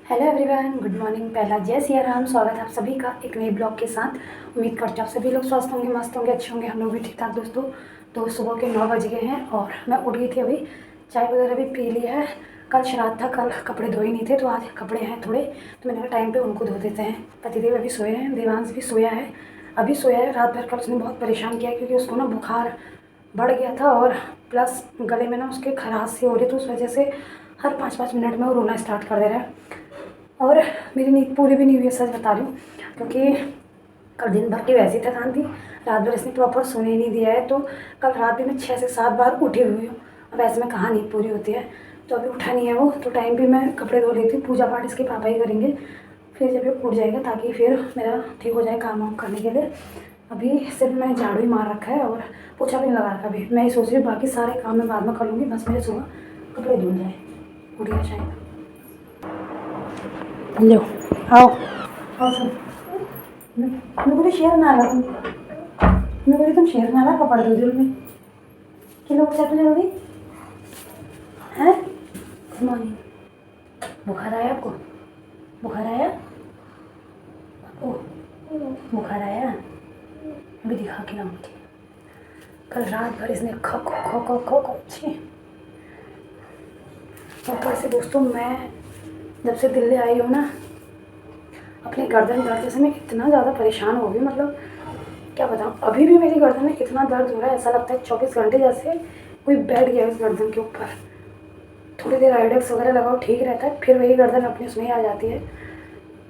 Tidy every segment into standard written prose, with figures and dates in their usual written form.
Hello everyone, good morning. पहला जय सिया राम। स्वागत है आप सभी का एक नए ब्लॉग के साथ। उम्मीद करते हैं आप सभी लोग स्वस्थ होंगे, मस्त होंगे, अच्छे होंगे। हम लोग भी ठीक ठाक दोस्तों। तो सुबह के 9 बज गए हैं और मैं उठ गई थी अभी। चाय वगैरह भी पी ली है। कल श्राद्ध था, कल कपड़े धोए नहीं थे तो आज कपड़े हैं थोड़े, तो मैंने कहा टाइम पे उनको धो देते हैं। पतिदेव अभी सोए हैं, देवांश भी सोया है, अभी सोया है। रात भर कल उसने बहुत परेशान किया क्योंकि उसको ना बुखार बढ़ गया था और प्लस गले में ना उसके खराश सी हो रही, तो उस वजह से हर 5-5 मिनट में वो रोना स्टार्ट कर दे रहा है। और मेरी नींद पूरी भी नहीं हुई है, सच बता रही हूँ, क्योंकि कल दिन भर की वैसी थकान थी। रात भर इसने प्रॉपर सोने ही नहीं दिया है, तो कल रात भी मैं 6 से 7 बार उठी हुई हूँ। अब ऐसे में कहाँ नींद पूरी होती है, तो अभी उठा नहीं है वो। तो टाइम भी मैं कपड़े धो लेती हूँ, पूजा पाठ इसके पापा ही करेंगे, फिर जब ये उठ जाएगा ताकि फिर मेरा ठीक हो जाए काम वाम करने के लिए। अभी सिर्फ मैंने झाड़ू ही मार रखा है और पोछा भी नहीं लगा रखा। अभी मैं ये सोच रही हूँ बाकी सारे काम मैं बाद में कर लूँगी, बस मेरे सुबह कपड़े धुल जाए। उठ गया शायद। लो आओ आओ सब। मैं बोली शेर ना ला तुम, मैं बोली तुम शेर ना ला कपड़ दो जल्दी में कि लोग चल जल्दी हैं। Good morning. बुखार आया आपको? बुखार आया? ओ बुखार आया? अभी दिखा के लाऊँ मुझे। कल रात भर इसने खो खो खो खो खो खो छी। ऊपर से दोस्तों मैं जब से दिल्ली आई हूँ ना, अपने गर्दन दर्द से मैं इतना ज़्यादा परेशान हो गई, मतलब क्या बताऊँ। अभी भी मेरी गर्दन में इतना दर्द हो रहा है, ऐसा लगता है 24 घंटे जैसे कोई बैठ गया इस गर्दन के ऊपर। थोड़ी देर आइडेक्स वगैरह लगाओ ठीक रहता है, फिर वही गर्दन अपने उसमें ही आ जाती है।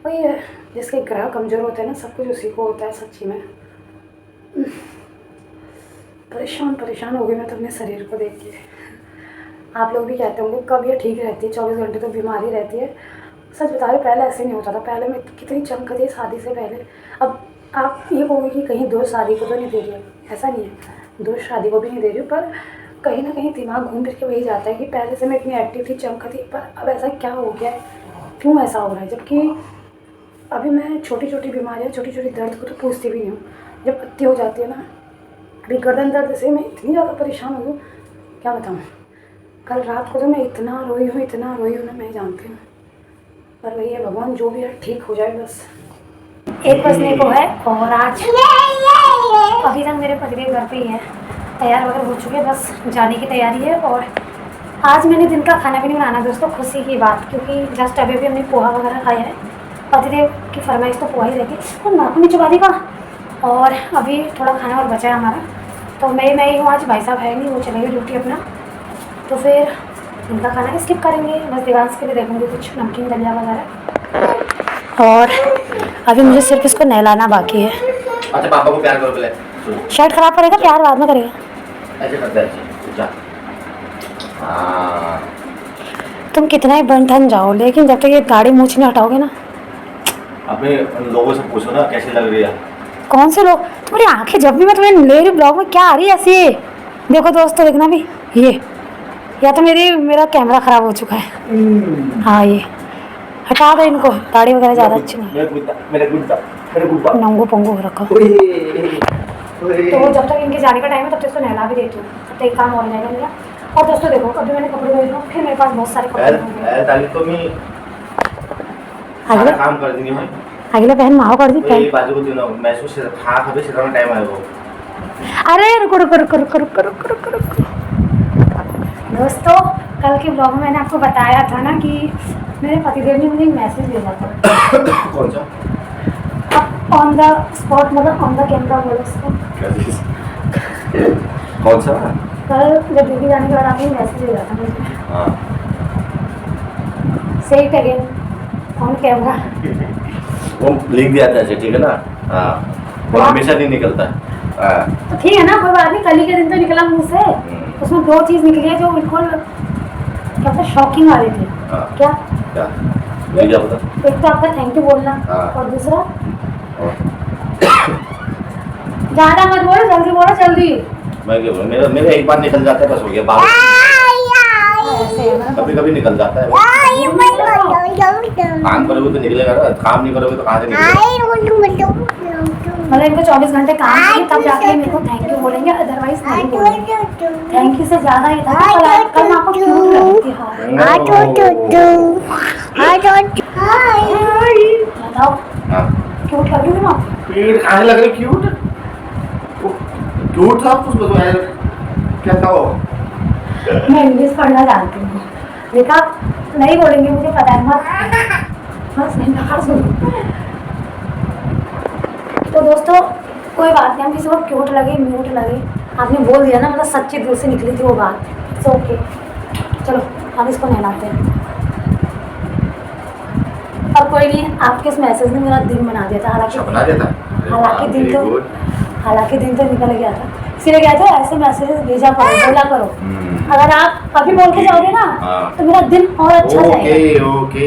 वही है, जिसके ग्रह कमज़ोर होते हैं ना, सब कुछ उसी को होता है सच्ची में। परेशान हो गई मैं तो अपने शरीर को देख के। आप लोग भी कहते होंगे कब ये ठीक रहती है, 24 घंटे तो बीमारी रहती है। सच बता रही, पहले ऐसे नहीं होता था। पहले मैं कितनी चमकती थी शादी से पहले। अब आप ये कहोगे कि कहीं दोस्त शादी को तो नहीं दे रही है, ऐसा नहीं है, दोस्त शादी को भी नहीं दे रही हूँ, पर कहीं ना कहीं दिमाग घूम फिर के वही जाता है कि पहले से मैं इतनी एक्टिव थी, चमकती, पर अब ऐसा क्या हो गया है, क्यों ऐसा हो रहा है। जबकि अभी मैं छोटी छोटी बीमारियाँ, छोटी छोटी दर्द को तो पूछती भी नहीं हूँ, जब अति हो जाती है ना। अभी गर्दन दर्द से मैं इतनी ज़्यादा परेशान हो गई, क्या बताऊँ। कल रात को तो मैं इतना रोई हूँ ना, मैं जानती हूँ। पर वही है, भगवान जो भी है ठीक हो जाए बस। 1 बजने को है और आज अभी तक मेरे पतिदेव घर पे ही है, तैयार वगैरह हो चुके हैं, बस जाने की तैयारी है। और आज मैंने दिन का खाना भी नहीं बनाना दोस्तों, खुशी की बात, क्योंकि जस्ट अभी हमने पोहा वगैरह खाया है। पतिदेव की फरमाइश तो पोहा ही रहती है, और नाखून नीचे बादी का। और अभी थोड़ा खाना और बचा है हमारा, तो मैं ही हूँ आज, भाई साहब है नहीं, वो चले गए ड्यूटी अपना, तो फिर इनका खाना स्किप करेंगे। बस देवांश के लिए देखूँगी कुछ नमकीन दलिया वगैरह। और अभी मुझे सिर्फ इसको नहलाना बाकी है। अच्छा पापा को प्यार करो पहले। शर्ट खराब पड़ेगा, प्यार बाद में करेगा। ऐसे करते हैं। हाँ। तुम कितना ही बन ठन जाओ, लेकिन जब तक ये गाड़ी मूछ नहीं हटाओगे ना। अपने लोगों से पूछो ना कैसी लग रही है। कौन से लोग? तुम्हारी आंखें जब भी मैं तुम्हें ले रही ब्लॉग में क्या आ रही है ऐसी। देखो दोस्तों, देखना भी ये, या तो मेरा कैमरा ख़राब हो चुका है। हाँ ये हटा दो इनको, दाढ़ी वगैरह ज़्यादा अच्छी नहीं, नंगू पंगू रखो। तो जब तक इनके जाने का टाइम है तब तक इसको नहला भी देती हूँ, तब तक काम हो जाएगा मेरा। और दोस्तों देखो, अभी मैंने कपड़े धोए थे, फिर मेरे पास बहुत सारे कपड़े अगले पहन माओ कर दी अरे रुको रुको रुको रुको रुको रुको रुको रुको दोस्तों, कल के ब्लॉग में मैंने आपको बताया था ना कि मेरे पतिदेव ने मुझे एक मैसेज भेजा था। कौन सा? अब ऑन द स्पॉट, मतलब ऑन द कैमरा बोलो उसको। कौन सा? कल जब ड्यूटी जाने के बाद आपने मैसेज भेजा था मुझे। हाँ। से इट अगेन ऑन कैमरा। वो लिख दिया था, ठीक है ना? हाँ। वो हमेशा नहीं निकलता है। तो ठीक है ना, कोई बात नहीं, कल ही के दिन तो निकला मुँह से। उसमें 2 चीज़ निकली है जो बिल्कुल क्या शॉकिंग आ रही थी। क्या बता? एक तो आपका थैंक यू बोलना, और दूसरा ज़्यादा मत बोलो, जल्दी। मैं क्या बोलूं, मेरा एक बार निकल जाता है बस हो गया। बाहर कभी कभी निकल जाता है। काम करोगे तो निकलेगा ना, काम नहीं करोगे तो कहाँ से निकलेगा? मतलब इनको 24 घंटे काम करें तब जाके मेरे को थैंक यू बोलेंगे, अदरवाइज नहीं बोलेंगे। थैंक यू से ज़्यादा ये था कि कल मैं आपको क्यूट लगी थी। बताओ हाँ, क्यूट लगी थी ना आपको? पेड़ खाने लग रहे क्यूट। क्यूट था कुछ बताओ यार, क्या था वो? मैं इंग्लिश पढ़ना जानती हूँ, देखा नहीं बोलेंगे मुझे पता है। बस नहीं बाहर सुनो। तो दोस्तों कोई बात नहीं, हम किसी को क्यूट लगे म्यूट लगे, आपने बोल दिया ना, मतलब सच्चे दिल से निकली थी वो बात, इट्स ओके। चलो हम इसको नहलाते हैं। और कोई नहीं, आपके इस मैसेज ने मेरा दिन बना दिया था। बना दिया था। हालांकि दिन तो निकल गया था, इसीलिए कहते हो ऐसे मैसेजेस भेजा करो, बोला करो। अगर आप अभी बोल के जाओगे ना तो मेरा दिन और अच्छा जाएगा। ओके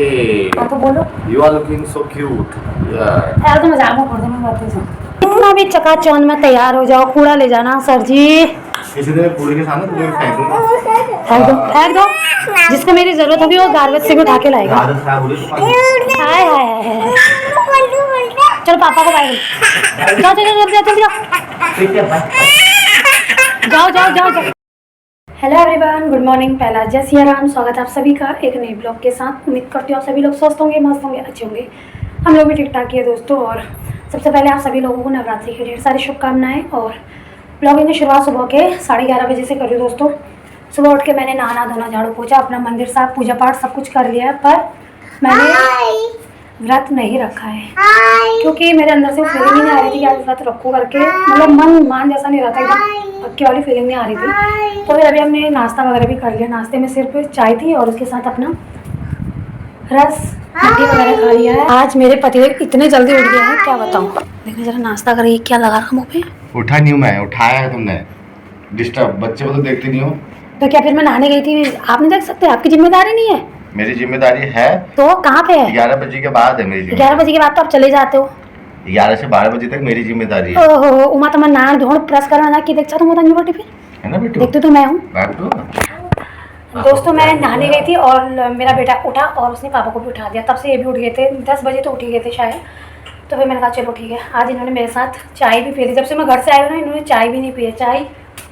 हाँ तो बोलो। You are looking so cute यार तो मजाक में पड़ मैं करती हूँ। इतना भी चकाचौंध में तैयार हो जाओ, कूड़ा ले जाना सर जी। किसी दिन कूड़े के सामने तुम्हें फेंक दूंगा। फेंक दो, जिसको मेरी जरूरत होगी वो गार्बेज से भी उठा के लाएगा। हाय हाय हाय, चलो पापा को बाय जाओ जाओ जाओ जाओ जाओ। हेलो एवरीवन, गुड मॉर्निंग, पहला जय सिया राम। स्वागत है आप सभी का एक नए ब्लॉग के साथ। उम्मीद करती हूँ आप सभी लोग स्वस्थ होंगे, मस्त होंगे, अच्छे होंगे। हम लोग भी ठीक ठाक ही है दोस्तों। और सबसे पहले आप सभी लोगों को नवरात्रि की ढेर सारी शुभकामनाएं। और ब्लॉगिंग की शुरुआत सुबह के 11:30 बजे से करी दोस्तों। सुबह उठ के मैंने नहाना धोना झाड़ू पोछा, अपना मंदिर साफ पूजा पाठ सब कुछ कर लिया है, पर मैंने व्रत नहीं रखा है क्योंकि मेरे अंदर से वो फीलिंग ही नहीं आ रही थी कि आज व्रत रखूँ करके। मतलब मन मान जैसा नहीं रहता, एकदम पक्की वाली फीलिंग नहीं आ रही थी। तो फिर अभी हमने नाश्ता वगैरह भी कर लिया। नाश्ते में सिर्फ चाय थी और उसके साथ अपना रस रोटी वगैरह खा लिया है। आज मेरे पति इतने जल्दी उठ गए हैं, क्या बताऊँ। देखिए जरा नाश्ता करिए, क्या लगा रहा मुँह पे। उठा नहीं हूँ मैं, उठाया है तुमने। डिस्टर्ब बच्चे को तो देखती नहीं हो। तो क्या फिर मैं नहाने गई थी, आप नहीं देख सकते? आपकी जिम्मेदारी नहीं है? मेरी जिम्मेदारी है। तो कहाँ पे है? 11 बजे के बाद है मेरी जिम्मेदारी। 11 बजे के बाद तो आप चले जाते हो। 11 से 12 बजे तक मेरी जिम्मेदारी है। ओहो उमा तो मैं नान धोण प्रेस करना की देखता तुम होता टिफिन है ना बेटू? देखते तो मैं हूँ। बैठो। दोस्तों मैं नहाने गई थी और मेरा बेटा उठा और उसने पापा को भी उठा दिया। तब से ये भी उठ गए थे, 10 बजे तो उठ ही गए थे शायद। तो फिर मैंने कहा चलो ठीक है। आज इन्होंने मेरे साथ चाय भी पी ली। जब से मैं घर से आई हूँ ना, इन्होंने चाय भी नहीं पी है। चाय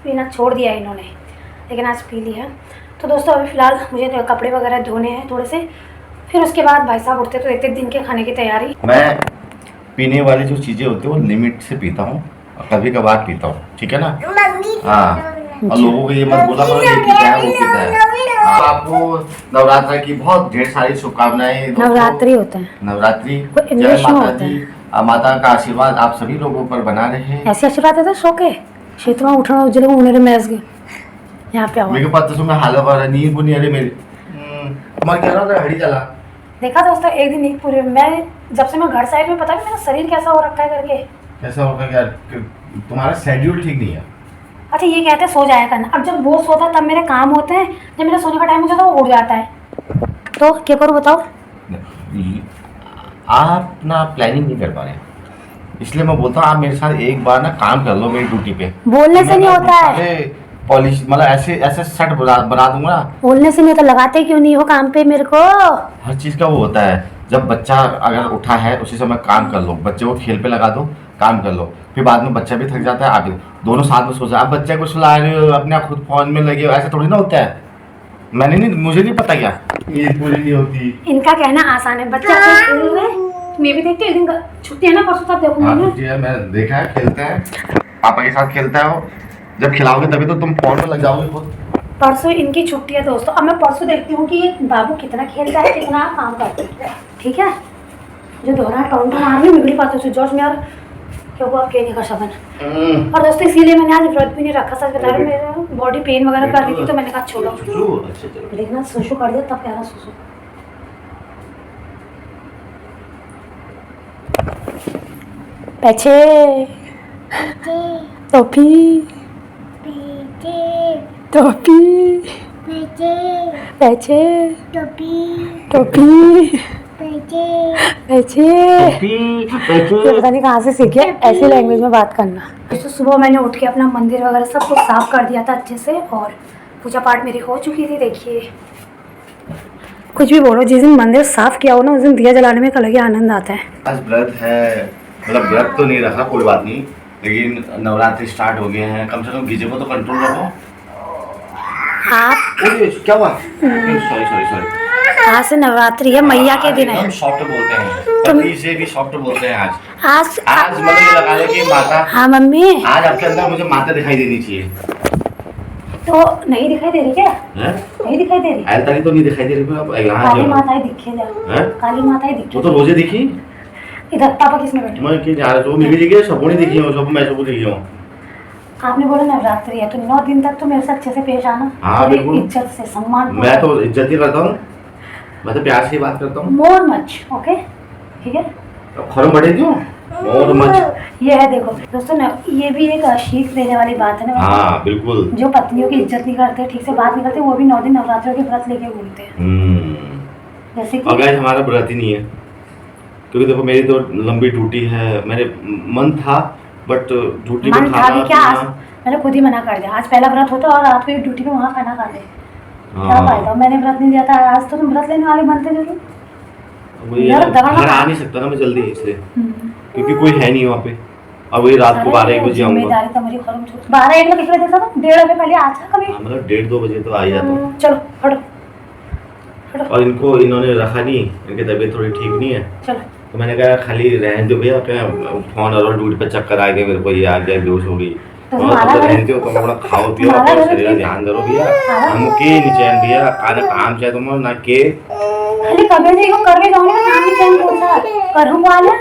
पीना छोड़ दिया है इन्होंने, लेकिन आज पी ली है। तो दोस्तों अभी फ़िलहाल मुझे तो कपड़े वगैरह धोने हैं थोड़े से, फिर उसके बाद भाई साहब उठते तो देखते दिन के खाने की तैयारी। मैं पीने वाली जो चीज़ें होती है वो लिमिट से पीता हूँ, कभी कभार पीता हूँ, ठीक है ना? हाँ, और लोगों को ये मत बोला करो ये पीता है वो पीता है। आपको नवरात्रि की बहुत ढेर सारी शुभकामनाएं। नवरात्रि होता है, नवरात्रि, जय इंग्लिश में माता होता दी। माता का आशीर्वाद आप सभी लोगों पर बना रहे। ऐसे आशीर्वाद है सो के क्षेत्र में उठना उजले उन्हें मैस गए यहाँ पे। मेरे पास तो सुना हाल कर नींद को नहीं आ रही मेरी। तुम्हारे कह रहा था हड़ी चला। देखा दोस्तों एक दिन नींद पूरी, मैं जब से मैं घर साइड में पता है मेरा शरीर कैसा हो रखा है करके। कैसा होगा यार, तुम्हारा शेड्यूल ठीक नहीं है। अच्छा ये कहते हैं सो जाया करना। अब जब वो सोता है तब मेरे काम होते हैं, जब मेरा सोने का टाइम हो जाता है वो उड़ जाता है। तो क्या करूँ बताओ? आप ना प्लानिंग नहीं कर पा रहे, इसलिए मैं बोलता हूँ आप मेरे साथ एक बार ना काम कर लो मेरी ड्यूटी पे। बोलने से नहीं होता है। पॉलिश मतलब ऐसे ऐसे सेट बना दूंगा ना। बोलने से नहीं होता, लगाते क्यों नहीं हो काम पे मेरे को? हर चीज का वो होता है। जब बच्चा अगर उठा है उसी समय काम कर लो, बच्चे को खेल पे लगा दो, काम कर लो। फिर बाद में बच्चा भी थक जाता है, आप दोनों साथ में सो जाए। आप बच्चे को सुला रहे हो, अपने खुद फोन में लगे हो, ऐसा थोड़ी ना होता है। मैंने नहीं, मुझे नहीं पता क्या ये पूरी नहीं होती। इनका कहना आसान है, बच्चा खेल रहे हैं मैं भी देखती हूँ। एक दिन छुट्टी है ना, परसों तक देखूंगी। मैं देखा है खेलते हैं, पापा के साथ खेलता है वो। जब खिलाओगे तभी तो तुम फोन में लग जाओगे खुद। परसों इनकी छुट्टी है दोस्तों। अब मैं परसों देखती हूँ कि बाबू कितना खेलता है, कितना काम करता है, ठीक है? जो दोहरा टोन तो मारनी बिगड़ी पाते हो जॉर्ज में यार, क्यों आप कह नहीं कर सकन। और दोस्तों इसीलिए मैंने आज व्रत भी नहीं रखा। सच बता रही हूँ, मेरा बॉडी पेन वगैरह कर रही थी तो मैंने कहा छोड़ो। देखना सुसु कर दिया तब कह रहा सुसु। पैचे टोपी टोपी पैचे टोपी पैचे। ये पता नहीं कहाँ से सीखे ऐसी लैंग्वेज में बात करना। तो सुबह मैंने उठ के अपना मंदिर वगैरह सब कुछ साफ कर दिया था अच्छे से और पूजा पाठ मेरी हो चुकी थी। देखिए कुछ भी बोलो, जिस दिन मंदिर साफ किया हो ना उस दिन दिया जलाने में एक अलग ही आनंद आता है। आज व्रत है, मतलब व्रत तो नहीं रखा, कोई बात नहीं, लेकिन नवरात्रि स्टार्ट हो गए हैं, कम से कम गीजे को तो कंट्रोल रखो। आप क्या हुआ? Sorry sorry sorry. आज से नवरात्रि है, मैया के दिन है। हम सॉफ्ट बोलते हैं, पति से भी सॉफ्ट बोलते हैं आज आज मतलब ये लगा लो कि माता, हाँ मम्मी, आज आपके अंदर मुझे माता दिखाई देनी चाहिए। तो नहीं दिखाई दे रही क्या? हैं? नहीं दिखाई दे रही? तारी तो नहीं दिखाई दे रही, अब यहाँ काली जो माताएं दिखे जा, हैं? काली माताएं वो दिखे। तो रोजे दिखी, इधर पापा किसने बैठे? मैं कि यार जो मिली दिखी सबको नहीं दिखी हो, सब मैं सबको दिखी हूँ। आपने बोला नवरात्रि है तो 9 दिन तक तो मेरे से अच्छे से पेश आना। हाँ, थोड़ी बिल्कुल। इज्जत से, सम्मान। मैं तो इज्जत ही करता हूँ, मैं तो प्यार से ही बात करता हूँ। मोर मच, ओके ठीक है। खरम बड़े क्यों और मच। ये है देखो दोस्तों ना, ये भी एक शीख देने वाली बात है ना। हाँ बिल्कुल। जो पत्नियों की इज्जत नहीं करते, ठीक से बात नहीं करते, वो भी 9 दिन नवरात्रों के व्रत लेके घूमते हैं। जैसे कि और गाइस हमारा व्रत ही नहीं है, क्योंकि देखो मेरी तो लंबी ड्यूटी है, मेरे मन था बट ड्यूटी मन में था खाना भी क्या, आज पीना। मैंने खुद ही मना कर दिया। आज पहला व्रत होता और रात को ड्यूटी में वहाँ खाना खाते, क्या हाँ। फायदा? मैंने व्रत नहीं लिया था, आज तो तुम व्रत लेने वाले बनते जरूर। वही यार, है, दवा घर ना- आ नहीं सकता ना मैं जल्दी, इसलिए क्योंकि कोई है नहीं वहाँ पे। अब वही रात को 12-1 बजे आऊँगा। जिम्मेदारी तो मेरी खत्म हो। 12-1 बजे कितने देता था? 1:30 बजे पहले आता कभी? हाँ, मतलब 1:30-2 बजे तो आ ही जाता हूँ। चलो हटो हटो, और इनको इन्होंने रखा नहीं, इनकी तबीयत थोड़ी ठीक नहीं है, चलो। तो मैंने कहा खाली रहने दो भैया, क्या फोन और ड्यूटी पे चक्कर आ गए, मेरे को ये आ गया, बेहोश हो गई। तो और तुम्हारा तो घर- रहते हो तो अपना खाओ पियो, तुम्हारा अपना घर शरीर का ठीक- ध्यान दो भैया। हाँ। हमके नहीं चैन भैया, खाना काम चाहे तुम ना के खाली कभी नहीं को करके जाऊंगी ना, काम ही चैन कौन सा करूँ वाला।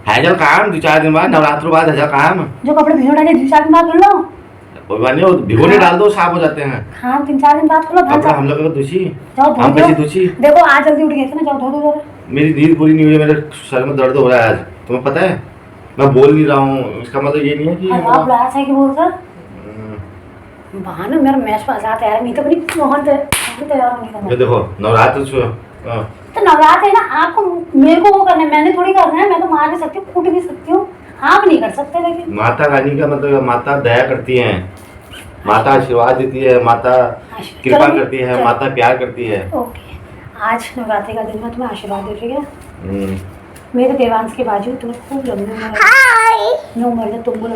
है जल काम 2-4 दिन बाद, नवरात्र बाद है काम। जो कपड़े भिगो डाले 2-4 दिन बाद धुल लो। कोई बात नहीं, वो भिगोने डाल दो, साफ हो जाते हैं हाँ 3-4 दिन बाद धुलो। कपड़ा। हम लोग दूसरी, जाओ धो हम दो। कैसे दूसरी। देखो आज जल्दी उठ गए थे ना, जाओ धो दो। मेरी नींद पूरी नहीं हुई है, मेरे सर में दर्द हो रहा है आज, तुम्हें पता है। मैं बोल नहीं रहा हूँ, इसका मतलब ये नहीं है कि आप लाया है कि बोल सर बहाना मेरा मैच पास आता है, नहीं तो बड़ी मोहन तैयार होने का। ये देखो नवरात्र तो नवरात्र है ना, आपको मेरे को वो करना है, मैंने थोड़ी करना है। मैं तो मार भी सकती हूँ, कूट भी सकती हूँ, आप नहीं कर सकते। लेकिन माता रानी का मतलब माता दया करती है, माता आशीर्वाद देती है, माता कृपा चलो, करती है, चलो। माता प्यार करती है। ओके, आज नवरात्रि का दिन मैं तुम्हें आशीर्वाद दे रही है। मेरे देवांश के बाजू तुम्हें खूब लंबी उम्र, नो मरने तुम बोलो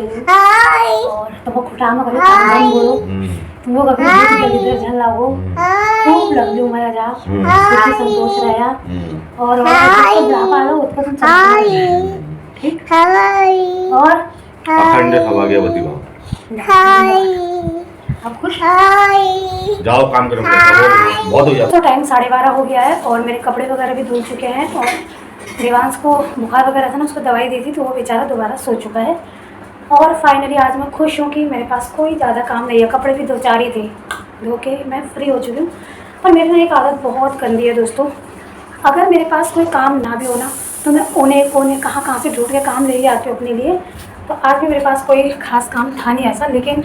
और तुम खुटा में कभी काम बोलो, तुमको कभी इधर झल लागो, खूब लंबी उम्र जा, सुखी संतोष रहा और बुढ़ापा लो उसका तुम ठीक। और अखंड सौभाग्यवती भव। अब खुश जाओ काम करो, बहुत हो जाता। तो टाइम 12:30 हो गया है और मेरे कपड़े वगैरह भी धुल चुके हैं और देवांश को बुखार वगैरह था ना, उसको दवाई दी थी तो वो बेचारा दोबारा सो चुका है। और फाइनली आज मैं खुश हूँ कि मेरे पास कोई ज़्यादा काम नहीं है, कपड़े भी 2-4 ही थे, धो के मैं फ्री हो चुकी हूँ। और मेरी ना एक आदत बहुत गंदी है दोस्तों, अगर मेरे पास कोई काम ना भी हो ना तो मैं कोने कहाँ से ढूंढ के काम ले आती हूँ अपने लिए। तो आज भी मेरे पास कोई खास काम था नहीं ऐसा, लेकिन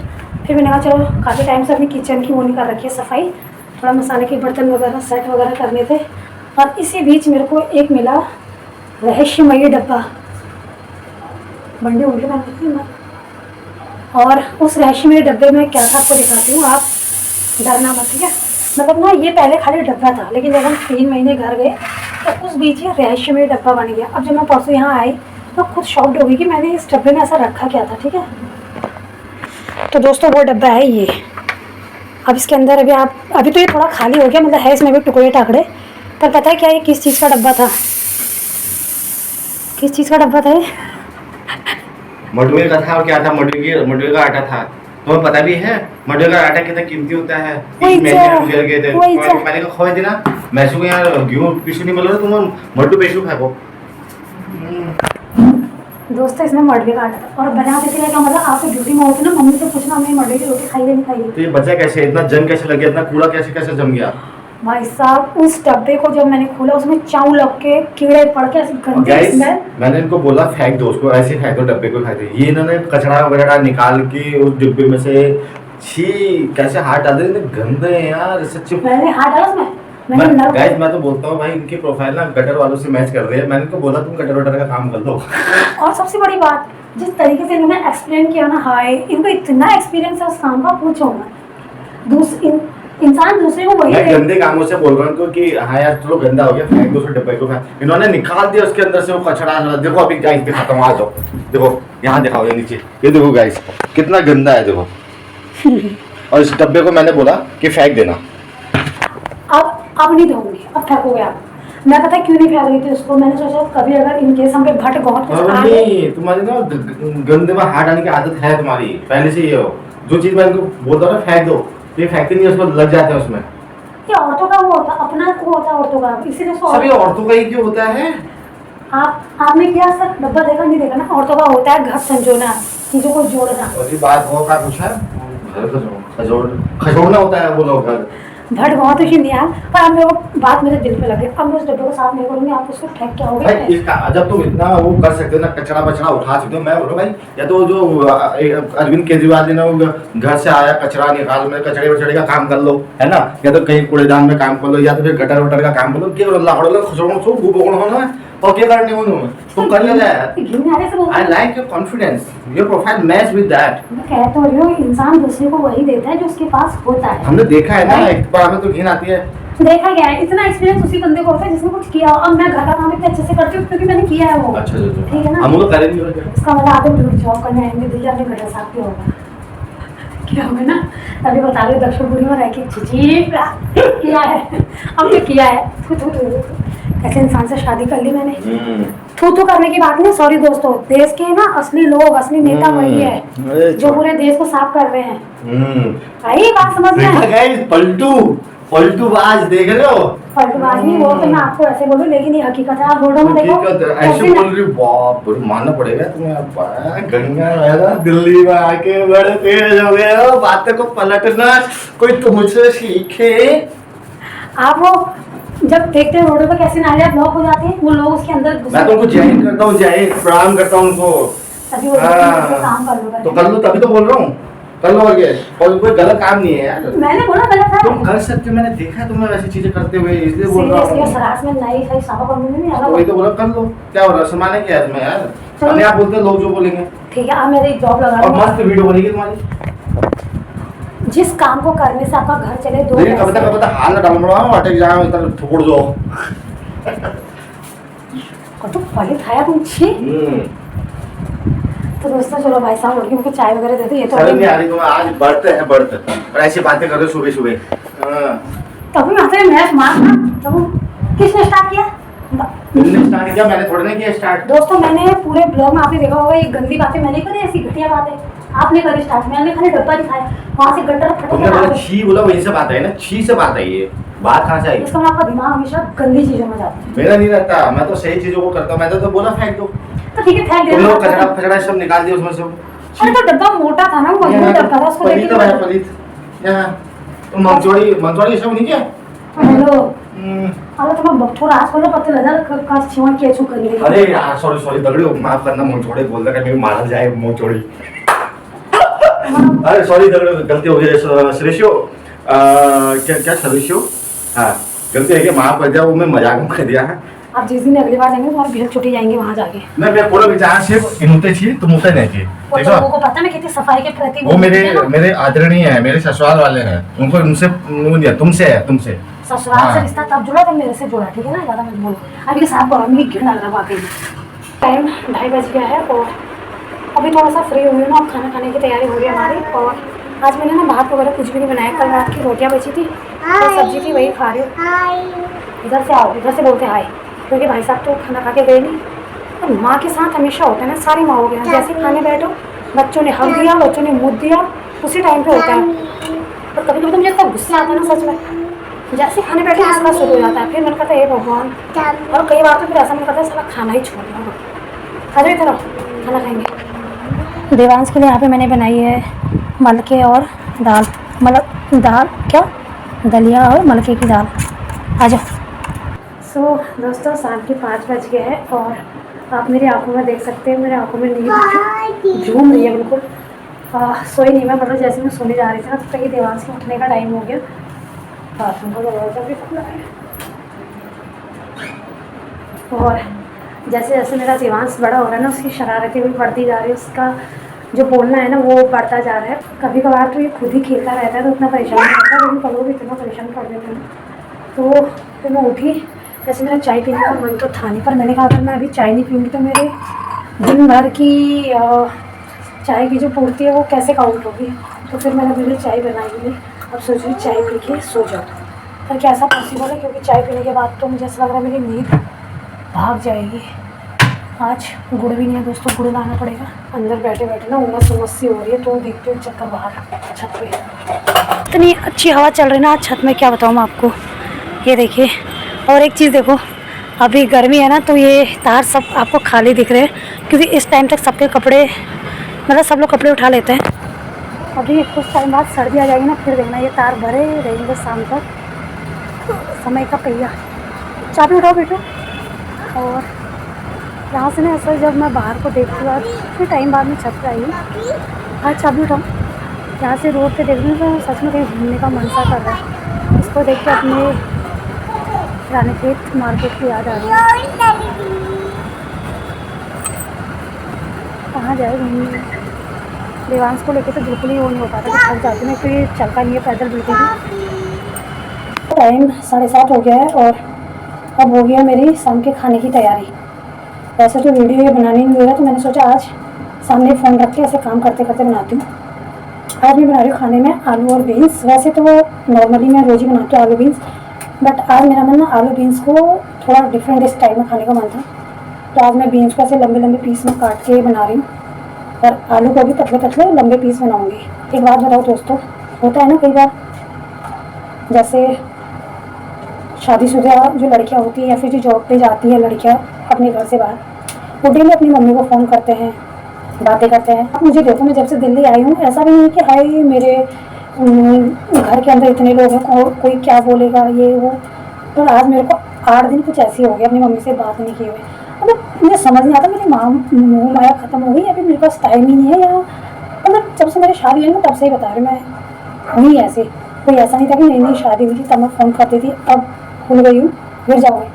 फिर मैंने कहा चलो काफ़ी टाइम से अपनी किचन की वो नहीं कर रखी है सफाई, थोड़ा मसाले के बर्तन वगैरह सेट वगैरह करने थे। और इसी बीच मेरे को एक मिला रहस्यमयी डब्बा, बंडी उल्टी बन रही मैं। और उस रहस्यमयी डब्बे में क्या था आपको दिखाती हूँ, आप डरना मत, ठीक है। मतलब ना ये पहले खाली डब्बा था, लेकिन जब हम 3 महीने घर गए तो उस बीच ये रहस्यमयी डब्बा बन गया। अब जब मैं परसों यहाँ आई तो खुद शॉक्ड हो गई कि मैंने इस डब्बे में ऐसा रखा क्या था, ठीक है। तो दोस्तों वो डब्बा है ये। अब इसके अंदर अभी तो ये थोड़ा खाली हो गया, मतलब है इसमें भी टुकड़े टाकड़े, पर पता है क्या ये किस चीज़ का डब्बा था? किस चीज़ का डब्बा था ये? मडवे का था और क्या था, मडवे का आटा था। तुम्हें पता भी है मडवे का आटा कितना कीमती होता है। वही मैंने तो, गुजर गए थे, वही तो। मैंने कहा खोए देना, मैसू को यार गेहूं पीसू नहीं मिल रहा, तुम मड्डू पेशू खाओ। दोस्तों इसमें मडवे का आटा था और बना देते हैं, मतलब आप ड्यूटी में होते ना, मम्मी से पूछना हमने मडवे की रोटी खाई है नहीं खाई है। तो ये बचा कैसे, इतना जम कैसे लग गया, इतना कूड़ा कैसे जम गया? भाई साहब उस डब्बे को जब मैंने खोला उसमें चाऊ लग के कीड़े पड़ के ऐसी गंदी गाइस स्मेल। मैंने इनको बोला फेंक दो उसको, ऐसे फेंक दो डब्बे को, खाते ये इन्होंने कचरा वगैरह निकाल के उस डिब्बे में से, छी कैसे हाथ डाल दे, गंदे हैं यार सच्ची। मैंने हाथ डाला उसमें, मैंने गाइस मैं तो बोलता हूँ भाई इनकी प्रोफाइल ना गटर वालों से मैच कर रही है। मैंने इनको बोला तुम गटर वटर का काम कर लो। और सबसे बड़ी बात, जिस तरीके से इन्होंने एक्सप्लेन किया ना, हाय इनको इतना एक्सपीरियंस है उस काम का, पूछो मत। इंसान दूसरे को वही मैं दे। गंदे कामों से बोल रहा हूँ उनको कि हाँ यार चलो गंदा हो गया, फेंक दो उस डब्बे को। इन्होंने निकाल दिया उसके अंदर से वो कचरा। देखो अभी गाइस दिखाता हूँ, आ जाओ देखो, यहाँ दिखाओ, ये नीचे, ये देखो गाइस कितना गंदा है देखो। और इस डब्बे को मैंने बोला कि फेंक देना। अब नहीं दूंगी, अब फेंकोगे आप। मैं पता है क्यों नहीं फेंक रही थी उसको, मैंने सोचा कभी अगर इनकेस हम पे भट बहुत कुछ आ गए। नहीं तुम्हारी ना गंदे में हाथ डालने की आदत है तुम्हारी पहले से। ये हो जो चीज मैं इनको बोलता हूँ ना फेंक दो, ये फेंकते नहीं, उसको लग जाते हैं उसमें। ये औरतों का वो होता, अपना वो होता है औरतों का, इसीलिए उसको सभी औरतों का ही क्यों होता है? आपने क्या सर डब्बा देखा नहीं देखा ना, औरतों का होता है घर संजोना, चीजों को जोड़ना। और ये बात हो का कुछ है, खजोड़ना होता है वो लोग घर। भट बहुत ही नहीं यार, पर अब मेरे को बात मेरे दिल पे लगे, अब मैं उस डब्बे को साफ नहीं करूंगी, आप उसको फेंक के आओगे। भाई इसका जब तुम इतना वो कर सकते हो ना, कचरा बचरा उठा सकते हो, मैं बोल रहा हूँ भाई, या तो जो अरविंद केजरीवाल जी ने वो घर से आया कचरा निकाल में कचड़े वचड़े का काम कर लो, है ना, या तो कहीं कूड़ेदान में काम कर लो, या तो फिर गटर वटर का काम कर लो। क्या लाहौड़ लो खजोड़ो छो गुबोगण होना और क्या करने हो तुम कर लेना है। I like your confidence, your profile match with that. मैं कह तो रही हूँ इंसान दूसरे को वही देता है जो उसके पास होता है। हमने देखा है ना, एक बार हमें तो घिन आती है। देखा गया है, इतना एक्सपीरियंस उसी बंदे को होता है जिसने कुछ किया हो। अब मैं घर का काम इतने अच्छे से करती हूँ क्योंकि मैंने किया है वो। अच्छा ठीक है ना, हम लोग करेंगे। इसका मतलब आप लोग जॉब करने आएंगे, दिल्ली अपने घर साफ किया होगा, क्या होगा ना। तभी बता रहे दक्षिणपुरी में रह के किया है, हमने किया है। ऐसे इंसान से शादी कर ली मैंने। थू करने की बात नहीं, सॉरी दोस्तों, देश के ना असली लोग, असली नेता वही है जो पूरे देश को साफ कर रहे हैं। भाई बात समझ में। पलटूबाज देख रहे हो? पलटूबाज नहीं, वो तो मैं आपको ऐसे बोलूं, लेकिन ये हकीकत है। आप बोलो में देखो ऐसे बोल रही, बाप रे, मानना पड़ेगा तुम्हें। गंगा वाला दिल्ली में आके बड़े तेज हो गए हो, बातों को पलटना कोई तुमसे सीखे। आप वो जब देखते हैं रोडों पर कैसे नालियाँ ब्लॉक हो जाती हैं, वो लोग उसके अंदर मैं तो उनको जय हिंद करता हूँ, जय हिंद प्रणाम करता हूँ उनको। तभी वो काम कर लो, तो कर लो, तभी तो बोल रहा हूँ, कर लो। और कोई गलत काम नहीं है यार, मैंने बोला गलत है। तुम कर सकते हो, मैंने देखा है तुम्हें वैसी चीजें करते हुए, इसलिए बोल रहा हूँ। सरास में नई सही साफा करने में नहीं आ रहा। वही तो बोला, कर लो, क्या हो रहा है, समाने क्या है तुम्हें यार, अपने आप बोलते लोग जो बोलेंगे। ठीक है, आप मेरी जॉब लगा और मस्त वीडियो बनेगी तुम्हारी। जिस काम को करने से आपका घर चले, दो लेकिन कब तक हाल ना डाल पड़ा अटक जाओ, इधर थोड़ दो तो पहले खाया तुम छी। तो दोस्तों चलो भाई साहब लड़कियों को चाय वगैरह देते। ये तो नहीं आ रही तुम्हें, आज बर्थ है बर्थ, और ऐसी बातें कर रहे हो सुबह सुबह। तभी आते हैं मैच मारना, तब किसने स्टार्ट किया? तुमने स्टार्ट किया, मैंने थोड़ी ना किया स्टार्ट। दोस्तों मैंने पूरे ब्लॉग में आपने देखा होगा, ये गंदी बातें मैंने करी, ऐसी घटिया बातें आपने करी स्टार्ट। मैंने खाली डब्बा दिखाया, वहां से गटर तुमने बोला छी, बोला वहीं से बात है ना, छी से बात है ये बात कहाँ से आई? इसका मतलब आपका दिमाग हमेशा गंदी चीजों में जाता है। मेरा नहीं रहता, मैं तो सही चीजों को करता हूँ। मैं तो बोला फेंक दो, तो ठीक है फेंक तुम देना। लोग कचरा फचड़ा सब निकाल दिया उसमें से। अरे तो डब्बा मोटा था ना, वो मजबूत डब्बा था, उसको पलीत लेके तो है, पलीत यहाँ तुम मंचोड़ी सब नहीं किया। हेलो अरे तुम्हें थोड़ा आज को पता लगा का छिवा के छु कर लिया। अरे यार सॉरी दगड़ियों, माफ करना, मंचोड़ी बोल दे कहीं मारा जाए मंचोड़ी। अरे सॉरी दगड़ियों, गलती हो गई। श्रेष्यो क्या श्रेष्यो, हाँ गलती है कि माफ कर दिया, वो मैं मजाक में कर दिया है। आप जिस दिन अगली बार जाएंगे तुम्हारी भेड़ छुट्टी जाएंगे वहाँ जाके। मैं पूरा विचार सिर्फ इनते चाहिए, तुम उते नहीं चाहिए। और तो लोगों को पता है मैं कितनी सफाई के प्रति वो मेरे आदरणीय है, मेरे ससुराल वाले हैं, उनको उनसे तुमसे है, तुमसे ससुराल से रिश्ता तब जुड़ा तब मेरे से जुड़ा, ठीक है ना, ज़्यादा मत बोलो। अभी साहब को मेरी घिन लग रहा वाकई में। टाइम 2:30 बज गया है और अभी थोड़ा सा फ्री हुई हूँ ना, खाना खाने की तैयारी हो रही है हमारी। और आज मैंने ना भात वगैरह कुछ भी नहीं बनाया, कल रात की रोटियाँ बची थी और सब्जी थी, वही खा रही हूँ। इधर से आओ, इधर से बोलते हाय, क्योंकि भाई साहब तो खाना खा के गए नहीं। तो माँ के साथ हमेशा होता है ना, सारी माँ हो गया, जैसे खाने बैठो बच्चों ने हक दिया, बच्चों ने मुँह दिया, उसी टाइम पे होता है। और कभी कभी तो मुझे इतना गुस्सा आता है ना सच में, जैसे खाने बैठे गुस्सा शुरू हो जाता है, फिर मन करता है हे भगवान। और कई बार तो फिर ऐसा मन करता है साला खाना ही छोड़ना हो। अरे इधर खाना खाएंगे। देवांश के लिए यहाँ पे मैंने बनाई है मलके और दाल, दाल क्या, दलिया और मलके की दाल। आ जाओ। सो दोस्तों शाम के 5 बज गए हैं और आप मेरी आंखों में देख सकते हैं, मेरे आंखों में नींद झूम रही है बिल्कुल। सोई नहीं मैं, मतलब जैसे मैं सोने जा रही थी ना, तो कहीं देवांश के उठने का टाइम हो गया। बाथरूम का दरवाजा भी खुला है और जैसे जैसे मेरा देवांश बड़ा हो रहा है ना, उसकी शरारतें भी बढ़ती जा रही है, उसका जो बोलना है ना वो बढ़ता जा रहा है। कभी कभार तो ये खुद ही खेलता रहता है तो उतना परेशान नहीं करता, लेकिन कल भी इतना परेशान कर देते हैं। तो फिर मैं उठी, वैसे मेरा चाय पीने का मन तो था नहीं, पर मैंने कहा अगर मैं अभी चाय नहीं पीऊँगी तो मेरे दिन भर की चाय की जो पूर्ति है वो कैसे काउंट होगी। तो फिर मैंने मेरी चाय बनाई हुई, अब सोच रही चाय पी के सो जाऊँ। पर क्या ऐसा पॉसिबल है, क्योंकि चाय पीने के बाद तो मुझे ऐसा लग रहा है मेरी नींद भाग जाएगी। आज गुड़ भी नहीं है दोस्तों, गुड़ लाना पड़ेगा। अंदर बैठे बैठे ना उमस उमस सी हो रही है, तो देखते हुए चक्कर बाहर छत पे। इतनी अच्छी हवा चल रही है ना आज छत में, क्या बताऊँ मैं आपको। ये देखिए, और एक चीज़ देखो, अभी गर्मी है ना तो ये तार सब आपको खाली दिख रहे हैं, क्योंकि इस टाइम तक सबके कपड़े, मतलब सब लोग कपड़े उठा लेते हैं। अभी कुछ टाइम बाद सर्दी आ जाएगी ना, फिर देखना ये तार भरे रहेंगे शाम तक। समय का पहिया। चाबी उठाओ बेटो। और यहाँ से ना ऐसा जब मैं बाहर को देखती हूँ, फिर टाइम बाद में छत पर आई हूँ, हाँ चाबी उठाओ। यहाँ से रोड पे देख रही हूँ तो सच में कहीं घूमने का मन सा कर रहा है। इसको देख के अपने रानीखेत मार्केट की याद आ रही है। कहाँ जाए घूमने। देवांश को लेके तो बिल्कुल ही वो नहीं हो पाता, कि थक जाती हूँ, तो ये चलता नहीं है पैदल बिल्कुल भी। टाइम 7:30 हो गया है और अब हो गया मेरी शाम के खाने की तैयारी। वैसे तो वीडियो ये बनानी नहीं होगा, तो मैंने सोचा आज सामने फ़ोन रख के ऐसे काम करते करते बनाती हूँ। आज मैं बना रही हूँ खाने में आलू और बीन्स। वैसे तो नॉर्मली मैं रोज़ ही बनाती हूँ आलू बीन्स, बट आज मेरा मन ना आलू बीन्स को थोड़ा डिफरेंट स्टाइल में खाने का मन था, तो आज मैं बीन्स को ऐसे लंबे लंबे पीस में काट के बना रही हूँ, और आलू को भी पतले पतले लंबे पीस बनाऊँगी। एक बात बताओ दोस्तों, होता है ना कई बार, जैसे शादीशुदा जो लड़कियां होती हैं या फिर जो जॉब पे जाती है लड़कियां अपने घर से बाहर, वो डेली अपनी मम्मी को फ़ोन करते हैं, बातें करते हैं। अब मुझे देखो, मैं जब से दिल्ली आई हूँ ऐसा भी नहीं है कि हाय मेरे घर के अंदर इतने लोग हैं, कोई क्या बोलेगा ये वो। तो आज मेरे को 8 दिन कुछ ऐसे हो गया अपनी मम्मी से बात नहीं किए हुए। मतलब मुझे समझ नहीं आता मेरी मुँह माया ख़त्म हो गई या फिर मेरे पास टाइम ही नहीं है, या मतलब जब से मेरी शादी हुई ना तब से ही बता रही मैं हुई ऐसे। कोई ऐसा नहीं था कि नई नई शादी हुई थी तब मैं फ़ोन करती थी, अब भूल गई हूँ, गिर जाऊँगी।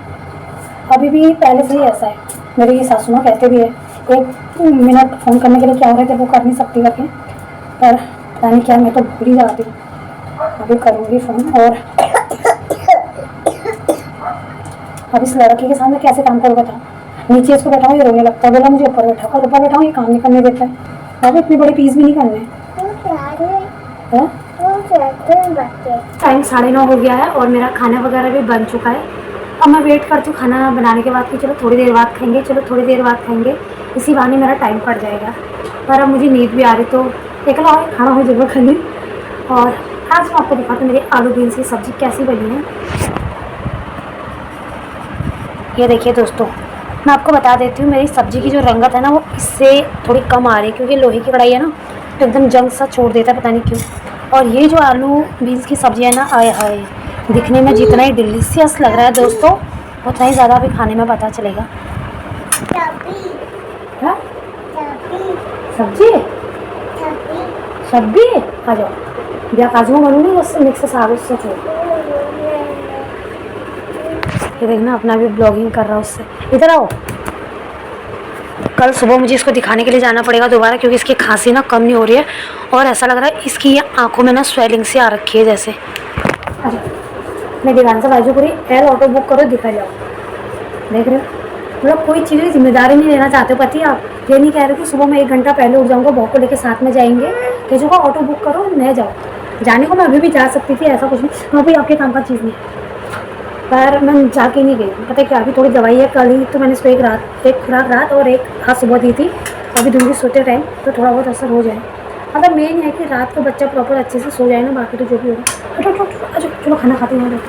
अभी भी पहले से ही ऐसा है। मेरी सासू माँ कहते भी है 1 मिनट फ़ोन करने के लिए क्या हो रहे थे वो कर नहीं सकती करके, पर पता नहीं क्या, मैं तो भूल ही जाती हूँ। अभी करूँगी फ़ोन। और अब इस लड़के के सामने कैसे काम करूँ बताओ। नीचे इसको बैठाऊँ ये रोने लगता है, बोला मुझे ऊपर बैठा, और ऊपर बैठाऊँ ये काम नहीं करने देता है। अब इतने बड़े पीस भी नहीं करने हैं। टाइम 9:30 हो गया है और मेरा खाना वगैरह भी बन चुका है। अब मैं वेट करती हूँ खाना बनाने के बाद कि चलो थोड़ी देर बाद खाएंगे, चलो थोड़ी देर बाद खाएंगे, इसी बहाने मेरा टाइम कट जाएगा। पर अब मुझे नींद भी आ रही, तो एकला खाना हो जरूर खाने। और आज मैं आपको दिखाती हूँ मेरी आलू बीन्स की सब्ज़ी कैसी बनी है। ये देखिए दोस्तों, मैं आपको बता देती हूँ मेरी सब्ज़ी की जो रंगत है ना वो इससे थोड़ी कम आ रही है, क्योंकि लोहे की कढ़ाई है ना तो एकदम जंग सा छोड़ देता है, पता नहीं क्यों। और ये जो आलू बीन्स की सब्ज़ी है ना, आए हाय, दिखने में जितना ही डिलीशियस लग रहा है दोस्तों, उतना ही ज़्यादा अभी खाने में पता चलेगा। हाँ सब्जी सब्जी आ जाओ, ब्याह काजू में बनूंगी उससे मिक्स साग उससे छोड़। ये देखना अपना भी ब्लॉगिंग कर रहा है उससे। इधर आओ, कल सुबह मुझे इसको दिखाने के लिए जाना पड़ेगा दोबारा, क्योंकि इसकी खांसी ना कम नहीं हो रही है, और ऐसा लग रहा है इसकी ये आंखों में ना स्वेलिंग सी आ रखी है जैसे। अच्छा मैं दीवान से बाजू पूरी एल ऑटो बुक करो, दिखा जाओ। देख रहे हो, मतलब कोई चीज़ की जिम्मेदारी नहीं लेना चाहते हो पति आप। ये नहीं कह रहे कि सुबह मैं 1 घंटा पहले उठ जाऊँगा, बहू को लेकर साथ में जाएंगे, तेजो का ऑटो बुक करो न जाओ। जाने को मैं अभी भी जा सकती थी, ऐसा कुछ नहीं, वहाँ भी आपके काम का चीज़ नहीं, पर मैं जाके नहीं गई। पता है क्या, अभी थोड़ी दवाई है, कल ही तो मैंने उसको एक खुराक रात और एक आज सुबह दी थी, अभी दूंगी सोते टाइम, तो थोड़ा बहुत असर हो जाए। मतलब मेन है कि रात को बच्चा प्रॉपर अच्छे से सो जाए ना, बाकी तो जो भी होगा। चलो खाना खाते हैं।